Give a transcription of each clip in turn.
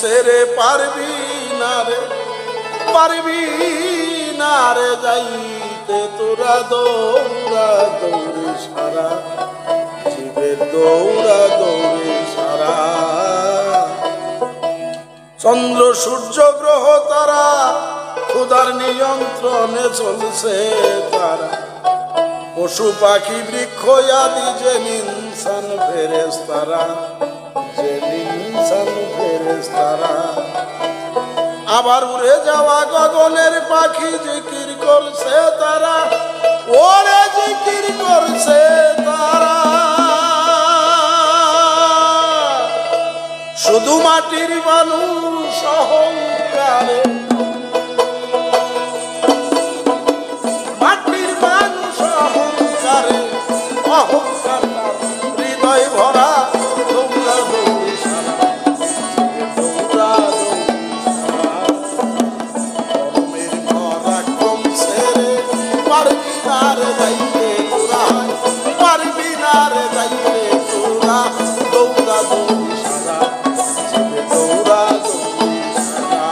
ছেড়ে পারবি না রে যাইতে তোরা দৌড়া দৌড়ে সারা জীবের দৌড়া দৌড়ে সারা। চন্দ্র সূর্য গ্রহ তারা খোদার নিয়ন্ত্রণে চলছে তারা, পশু পাখি বৃক্ষ আদি যে ইনসান ফেরেশতারা, যে ইনসান ফেরেশতারা। আবার উড়ে যাওয়া গগনের পাখি জিকির করছে তারা, ওরে জিকির করছে তারা। শুধু মাটির মানুষ অহংকারে, মাটির মানুষ অহংকারে, অহংকার হৃদয় ভরা দৌড়া দৌড়ি সারা, দৌড়া দৌড়ি সারা। কর্মের পরাক্রম ছেড়ে পারবি না রে যাইতে তোরা, পারবি না রে যাইতে তোরা দৌড়া দৌড়ি সারা, দৌড়া দৌড়ি সারা।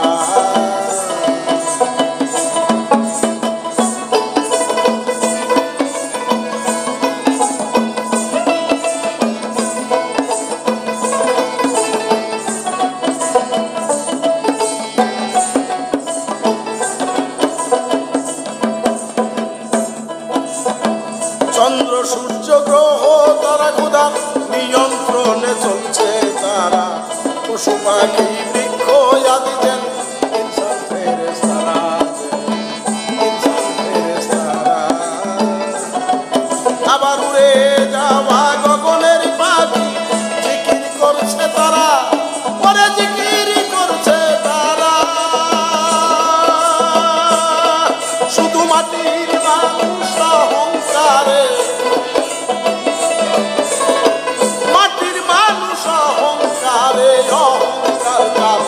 চন্দ্র সূর্য গ্রহ তারা খোদা নিয়ন্ত্রণে চলছে তারা, পশু পাখি বৃক্ষ আদি যেন ইনসান ফেরেশতারা, ইনসান ফেরেশতারা। আবার উড়ে যাওয়া গগনের পাখি জিকির করছে তারা, পরে জিকির করছে তারা। শুধু মাটির মানুষ অহংকারে, মাটির মানুষ অহংকারে, অহংকার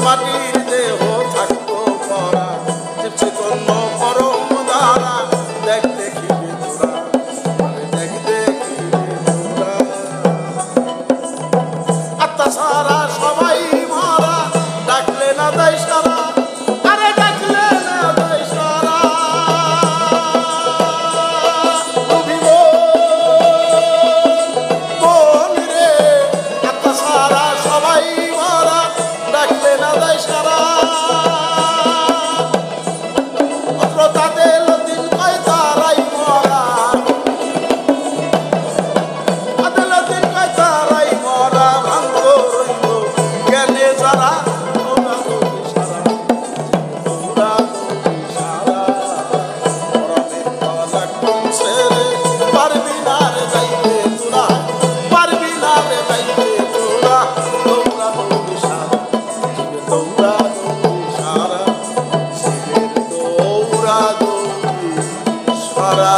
মাটির দেহ থাকতো পরা চিপচিকন্ন পরম দ্বারা দেখ দেখিবে তোরা আরে দেখ দেখিবে তোরা আত্মা সারা সবাই মারা ডাকলে না দেয় সারা আরে ডাকলে না দেয় সারা কোন রে আত্মা সারা সবাই মারা ডাকলে না দেয় সারা অত্র তাদের লতিন কয় তারাই মরা তাদের লতিন কয় তারাই মরা ভাঙ্গ রইল জ্ঞানে যারা তোরা দৌড়ি সারা তোরা দৌড়ি সারা পরমের পালাক্রম ছেড়ে পারবি না রে যাইতে তোরা পারবি না রে যাইতে তোরা তোরা দৌড়ি সারা তোরা দৌড়ি সারা তোরা দৌড়ি সারা